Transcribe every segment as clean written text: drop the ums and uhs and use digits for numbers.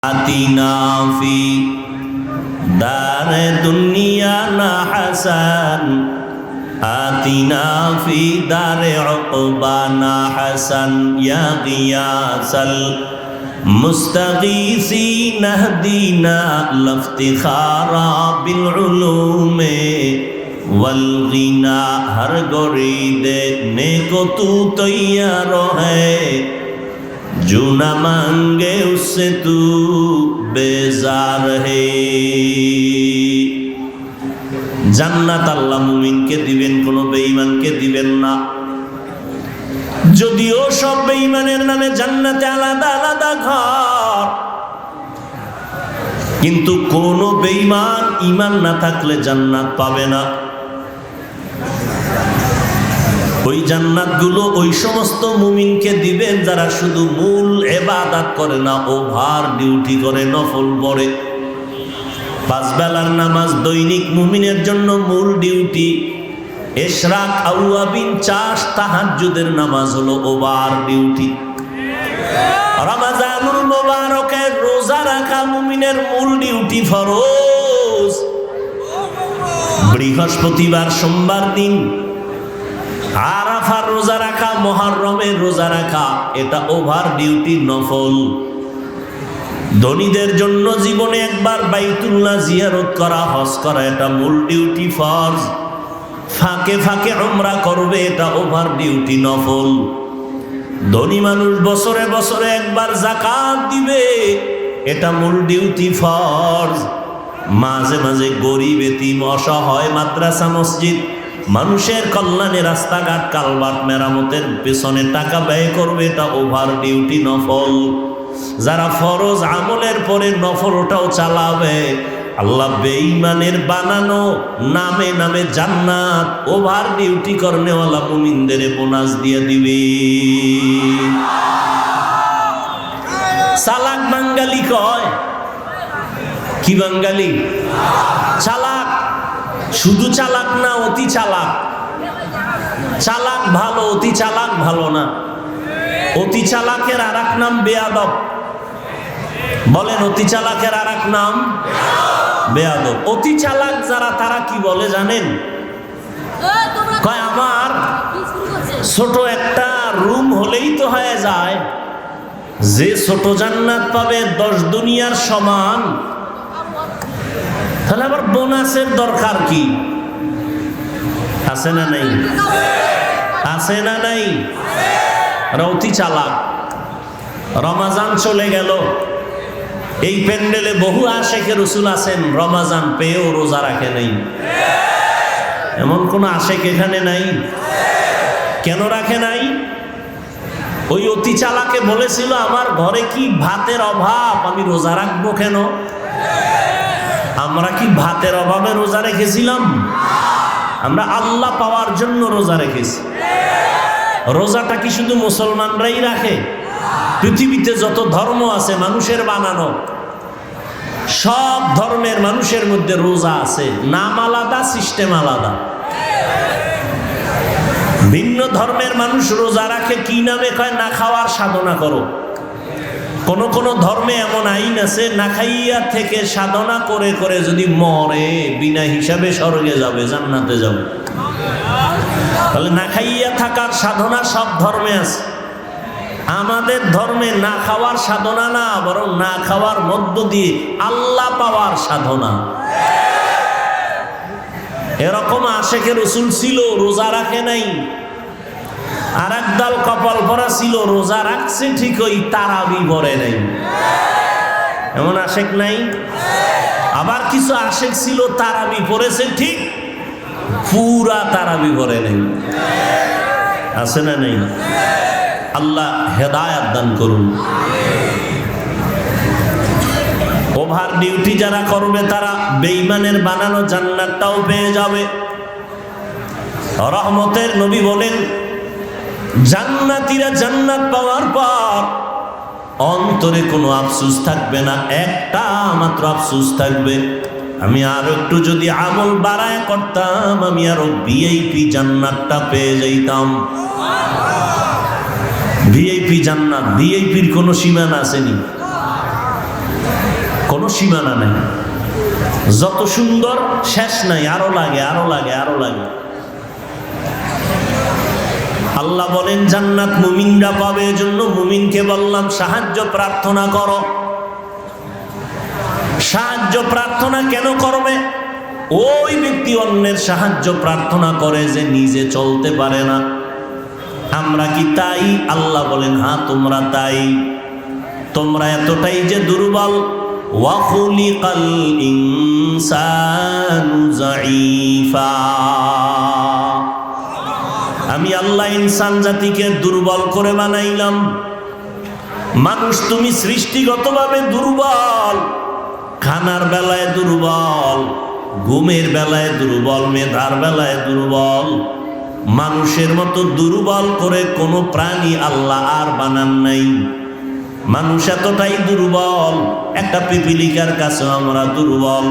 আতিনা ফি দারে দুনিয়া না হাসান আতিনা ফি দারে উকবানা হাসান ইয়া গিয়াসাল মুস্তাগীসিন ইহদিনা লফতিখারা বিল উলুমে वल गिना हर गोरी देने को तू तैयार है जो न मांगे उससे तू बेजार है। জান্নাত আল্লাহ মুমিনকে দিবেন, কোনো বেঈমানকে দিবেন না। যদিও সব বেঈমানের নামে জান্নাতে আলাদা আলাদা ঘর, কিন্তু কোন বেঈমান ঈমান না থাকলে জান্নাত পাবে না। ওই জান্নাতগুলো ওই সমস্ত মুমিনকে দিবেন যারা শুধু মূল ইবাদত করে না, ওভার ডিউটি করে, নফল পড়ে। পাঁচ বেলার নামাজ দৈনিক মুমিনের জন্য মূল ডিউটি। ইশরাক আওয়াবিন চাষ তাহাজ্জুদের নামাজ হলো ওভার ডিউটি। রমজানুল মুবারকের রোজা রাখা মুমিনের মূল ডিউটি, ফরজ। বৃহস্পতিবার সোমবার দিন আরাফার রোজা রাখা, মুহররমের রোজা রাখা, এটা ওভার ডিউটি, নফল। ধনীদের জন্য জীবনে একবার বাইতুল্লাহ জিয়ারত করা, হজ করা, এটা মূল ডিউটি, ফরজ। ফাঁকে ফাঁকে উমরা করবে, এটা ওভার ডিউটি, নফল। ধনী মানুষ বছরে বছরে একবার যাকাত দিবে, এটা মূল ডিউটি, ফরজ। মাঝে মাঝে গরিব এতিম অসহায় মাদ্রাসা মসজিদ মানুষের কল্যাণে রাস্তাঘাট কালভার্ট মেরামতের পেছনে টাকা ব্যয় করবে, এটা ওভার ডিউটি, নফল। যারা ফরজ আমলের পরে নফলটাও চালাবে, আল্লাহ বেঈমানের বানানো নামে নামে জান্নাত ওভার ডিউটি করনেওয়ালা মুমিনদের বোনাস দিয়ে দিবে। চালাক বাঙালি কয়, কি বাঙালি? চালাক। শুধু চালাক না, অতি চালাক। চালাক ভালো, অতি চালাক ভালো না। অতি চালাকের আর এক নাম বেয়াদব। বলেন, অতি চালাকের আর এক নাম বেয়াদব। অতি চালাক যারা, তারা কি বলে জানেন? কয় আমার ছোট একটা রুম হলেই তো হয়ে যায়, যে ছোট জান্নাত পাবে 10 দুনিয়ার সমান, তাহলে আবার বোনাসের দরকার কি? আছে না নাই? আছে না নাই? অতি চালাক। রমাজান চলে গেল, এই প্যান্ডেলে বহু আশেকে রসুল আছেন, রমাজান পেয়েও রোজা রাখে নাই। এমন কোন আশেক এখানে নাই? কেন রাখে নাই? ওই অতি চালাকে বলেছিল, আমার ঘরে কি ভাতের অভাব, আমি রোজা রাখবো কেন? আমরা কি ভাতের অভাবে রোজা রেখেছিলাম? আমরা আল্লাহ পাওয়ার জন্য রোজা রেখেছি। রোজাটা কি শুধু মুসলমানরাই রাখে? পৃথিবীতে যত ধর্ম আছে মানুষের বানানো, সব ধর্মের মানুষের মধ্যে রোজা আছে, নাম আলাদা, সিস্টেম আলাদা। ভিন্ন ধর্মের মানুষ রোজা রাখে কি নামে? কয় না খাওয়ার সাধনা করো। কোন কোন ধর্মে এমন আইন আছে, না খাইয়া থেকে সাধনা করে করে যদি মরে, বিনা হিসাবে স্বর্গে যাবে, জান্নাতে যাবে। তাহলে না খাইয়া থাকার সাধনা সব ধর্মে আছে। আমাদের ধর্মে না খাওয়ার সাধনা না, বরং না খাওয়ার মধ্য দিয়ে আল্লাহ পাওয়ার সাধনা। এরকম আশেকে রসুল ছিল, রোজা রাখে নাই। আর একদল কপাল ভরা ছিল, রোজা রাখছে ঠিকই, তারাবি পড়ে নাই। এমন আশেক নাই? আবার কিছু আশেক ছিল, তারাবি পড়েছে ঠিক, পুরা তারাবি পড়ে নাই। আছে না নেই? আল্লাহ হেদায়াত দান করুন। ওভার ডিউটি যারা করবে, তারা বেঈমানের বানানো জান্নাতটাও পেয়ে যাবে। রহমতের নবী বলেন, জান্নাতীরা জান্নাত পাওয়ার পর অন্তরে কোনো আফসোস থাকবে না, একটা মাত্র আফসোস থাকবে, আমি আরো একটু যদি আমল বাড়ায় করতাম, আমি আরো ভিআইপি জান্নাতটা পেয়ে যাইতাম। ভিআইপি জান্নাত, ভিআইপির কোনো সীমানা আসেনি। কোনো সীমানা নাই, যত সুন্দর শেষ নাই, আরো লাগে, আরো লাগে, আরো লাগে। আল্লাহ বলেন জান্নাত মুমিনরা পাবে, এজন্য মুমিনকে বললাম সাহায্য প্রার্থনা করো। সাহায্য প্রার্থনা কেন করবে? ওই ব্যক্তি অন্যের সাহায্য প্রার্থনা করে যে নিজে চলতে পারে না। আমরা কি তাই? আল্লাহ বলেন হ্যাঁ, তোমরা তাই। তোমরা এতটাই যে দুর্বল। ওয়া খুলিকাল ইনসানু যায়ীফা। আমি আল্লাহ ইনসান জাতিকে দুর্বল করে বানাইলাম। মানুষ তুমি সৃষ্টিগতভাবে দুর্বল, খানার বেলায় দুর্বল, ঘুমের বেলায় দুর্বল, মেধার বেলায় দুর্বল। মানুষের মতো দুর্বল করে কোনো প্রাণী আল্লাহ আর বানান নাই। মানুষ এতটাই দুর্বল, একটা পিপিলিকার কাছেও আমরা দুর্বল,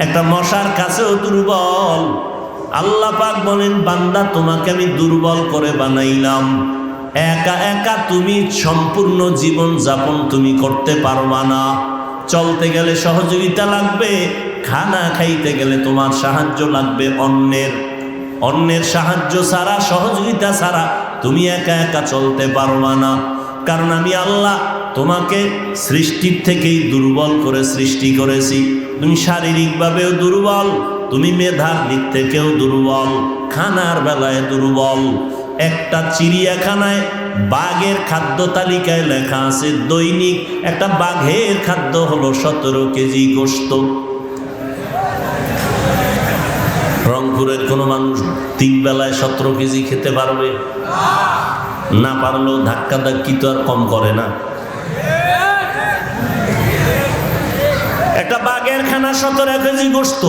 একটা মশার কাছেও দুর্বল। আল্লাহ পাক বলেন বান্দা তোমাকে আমি দুর্বল করে বানাইলাম। একা একা তুমি সম্পূর্ণ জীবন যাপন তুমি করতে পারবা না। চলতে গেলে সহযোগিতা লাগবে, খানা খাইতে গেলে তোমার সাহায্য লাগবে অন্যের। অন্যের সাহায্য ছাড়া, সহযোগিতা ছাড়া তুমি একা একা চলতে পারবা না। কারণ আমি আল্লাহ তোমাকে সৃষ্টির থেকেই দুর্বল করে সৃষ্টি করেছি। তুমি শারীরিকভাবেও দুর্বল, তুমি মেধার দিক থেকেও দুর্বল, খানার বেলায় দুর্বল। একটা চিড়িয়াখানায় বাঘের খাদ্য তালিকায় লেখা আছে দৈনিক একটা বাঘের খাদ্য হলো 17 কেজি গোশত। রংপুরের কোনো মানুষ 3 বেলায় 17 কেজি খেতে পারবে? না পারলেও ধাক্কা ধাক্কি তো আর কম করে না। একটা বাঘের খানা 17 কেজি গোশত।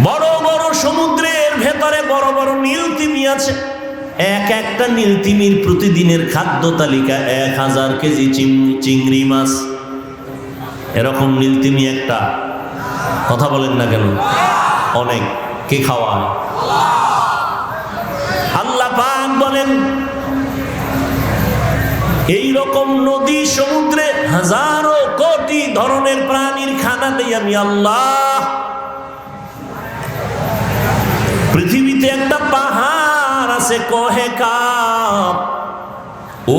বড় বড় সমুদ্রের ভেতরে বড় বড় নীলতিমি আছে, একটা নীলতিমির প্রতিদিনের খাদ্য তালিকা 1000 কেজি চিংড়ি মাছ। এরকম নীলতিমি একটা, কথা বলেন না কেন? অনেক। কে খাওয়ায়? আল্লাহ পাক বলেন এই রকম নদী সমুদ্রে হাজারো কোটি ধরনের প্রাণীর খানা দেই আমি আল্লাহ। পৃথিবীতে একটা পাহাড় আছে কহে কাপ,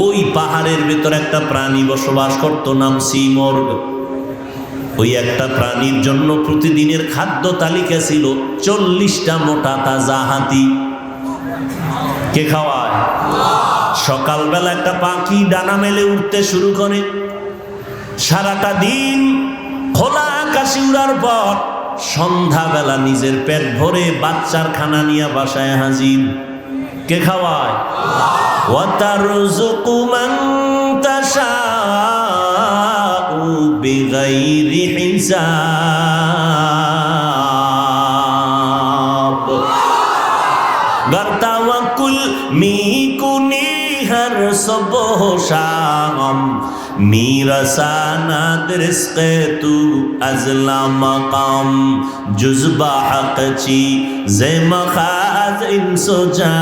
ওই পাহাড়ের ভেতর একটা প্রাণী বসবাস করত, নাম সিমর্গ। ওই একটা প্রাণীর জন্য প্রতিদিনের খাদ্য তালিকা ছিল 40টা মোটা তাজা হাতি। কে খাওয়ায়? সকালবেলা একটা পাখি ডানা মেলে উঠতে শুরু করে, সারাটা দিন খোলা আকাশে উড়ার পর সন্ধ্যাবেলা নিজের পেট ভরে বাচ্চার খানা নিয়ে বাসায় হাজির। কে খাওয়ায়? ওয়াতারযুকু মান তাশাউ বিগাইরি হিসাব। গর্তাওয়াকুল মিকুনি হর সুবহ শাম میرساند رزق تو ازلا مقام جزبہ حق چی زیم خاز انسو جا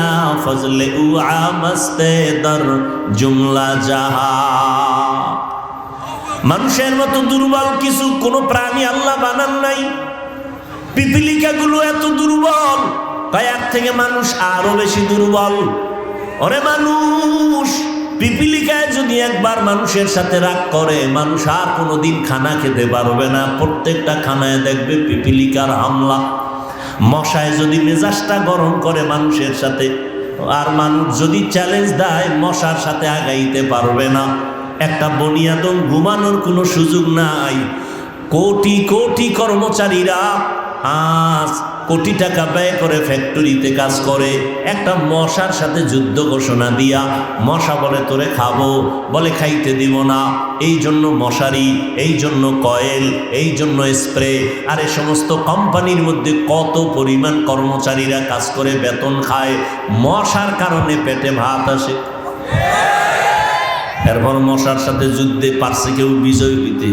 فضل او عامست در جملہ جہا। মানুষের মতো দুর্বল কিছু কোনো প্রাণী আল্লাহ বানান নাই। পিপিলিকাগুলো এত দুর্বল, তাই এক থেকে মানুষ আরো বেশি দুর্বল। ওরে মানুষ, পিপিলিকায় যদি একবার মানুষের সাথে রাগ করে, মানুষ আর কোনোদিন খানা খেতে পারবে না। প্রত্যেকটা খানায় দেখবে পিপিলিকার হামলা। মশায় যদি মেজাজটা গরম করে মানুষের সাথে, আর মানুষ যদি চ্যালেঞ্জ দেয়, মশার সাথে আগাইতে পারবে না। একটা বনিয়াদম ঘুমানোর কোনো সুযোগ নাই। কোটি কোটি কর্মচারীরা আজ কোটি টাকা ব্যয় করে ফ্যাক্টরিতে কাজ করে, একটা মশার সাথে যুদ্ধ ঘোষণা দিয়া মশা বলে তোরে খাবো, বলে খাইতে দিব না। এই জন্য মশারি, এই জন্য কয়েল, এই জন্য স্প্রে। আর এ সমস্ত কোম্পানির মধ্যে কত পরিমাণ কর্মচারীরা কাজ করে বেতন খায়, মশার কারণে পেটে ভাত আসে। এরপর মশার সাথে যুদ্ধে পারছে কেউ বিজয় হইতে?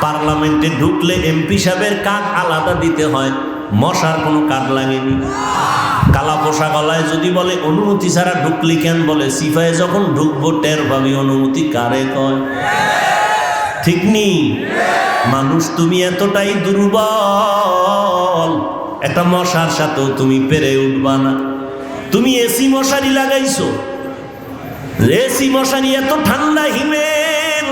পার্লামেন্টে ঢুকলে এমপি সাহেবের কার্ড আলাদা দিতে হয়, মশার কোনো কার্ড লাগেনি। কালা পোশাক গলায় যদি বলে অনুমতি ছাড়া ঢুকলি কেন, বলে সিফায় যখন ঢুকবো টের পাবি অনুমতি কারে কয়। ঠিক নি? মানুষ তুমি এতটাই দুর্বল, একটা মশার সাথেও তুমি পেরে উঠবা না। তুমি এসি মশারি লাগাইছো, এসি মশারি এত ঠান্ডা হিমেল,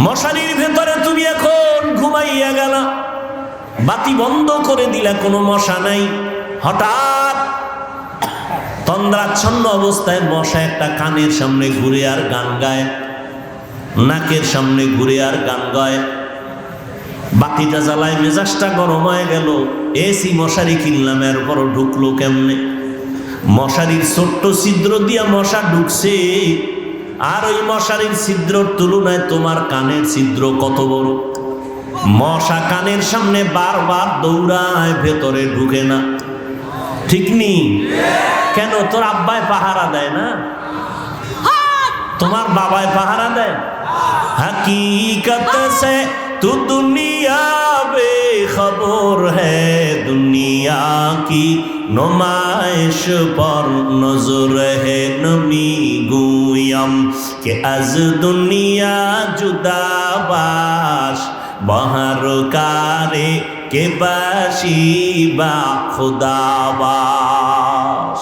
মশারির ভেতরে তুমি এখন ঘুমাইয়া গেলা, বাতি বন্ধ করে দিলা, কোনো মশা নাই। হঠাৎ তন্দ্রাচ্ছন্ন অবস্থায় মশা একটা কানের সামনে ঘুরে আর গান গায়, নাকের সামনে ঘুরে আর গান গায়। বাতিটা জ্বালায়, মেজাজটা গরম হয়ে গেল। এসি মশারি কিনলাম, এরপরও ঢুকলো কেমনে? মশারির ছোট্ট ছিদ্র দিয়া মশা ঢুকছে, আর ওই মশারির ছিদ্রর তুলনায় তোমার কানের ছিদ্র কত বড়। মশা কানের সামনে বারবার দৌড়ায়, ভেতরে ঢুকে না। ঠিক নি? কেন? তোর আব্বায় পাহারা দেয় না? তোমার বাবায় পাহারা দেয়? हकीकत से तू दुनिया बेखबर है, दुनिया की नुमाइश पर नजर है। नमी गुयम के अज दुनिया जुदा बाश, बहर कारे के बाशी बा खुदा बाश।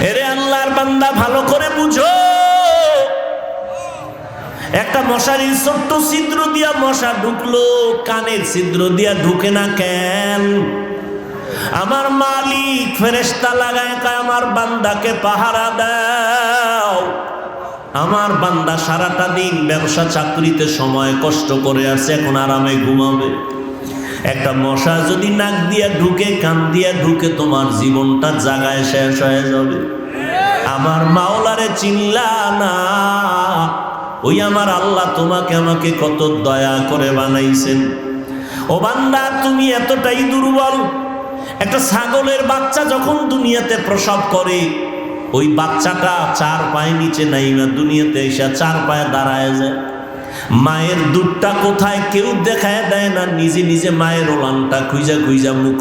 एरे अल्लाहर बंदा भालो करे बुझो, একটা মশারির ছোট্ট ছিদ্র দিয়া মশা ঢুকলো, কানের ছিদ্র দিয়া ঢুকে না কেন? আমার মালিক ফেরেশতা লাগায় কয় আমার বান্দাকে পাহারা দাও। আমার বান্দা সারাটা দিন ব্যবসা চাকরিতে সময় কষ্ট করে আছে, এখন আরামে ঘুমাবে। একটা মশা যদি নাক দিয়া ঢুকে, কান দিয়া ঢুকে, তোমার জীবনটা জাগায় শেষ হয়ে যাবে। আমার মাওলারে চিনলা না? ওই আমার আল্লাহ তোমাকে আমাকে কত দয়া করে বানাইছেন। ও বান্দা, তুমি এতটাই দুর্বল। একটা ছাগলের বাচ্চা যখন দুনিয়াতে প্রসব করে, ওই বাচ্চাটা 4 পায়ে নিচে নাইমা দুনিয়াতে এসে 4 পায়ে দাঁড়ায় যায়। মায়ের দুধটা কোথায় কেউ দেখায় দেয় না, নিজে নিজে মায়ের ওলানটা খুঁজা খুঁজা মুখ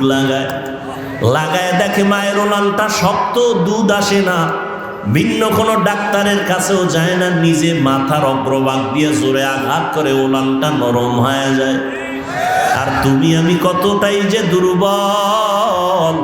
লাগায় দেখে মায়ের ওলানটা শক্ত, দুধ আসে না। ভিন্ন কোনো ডাক্তারের কাছেও যায় না, নিজে মাথার অগ্রভাগ দিয়ে জোরে আঘাত করে ওলানটা নরম হয়ে যায়। আর তুমি আমি কতটাই যে দুর্বল।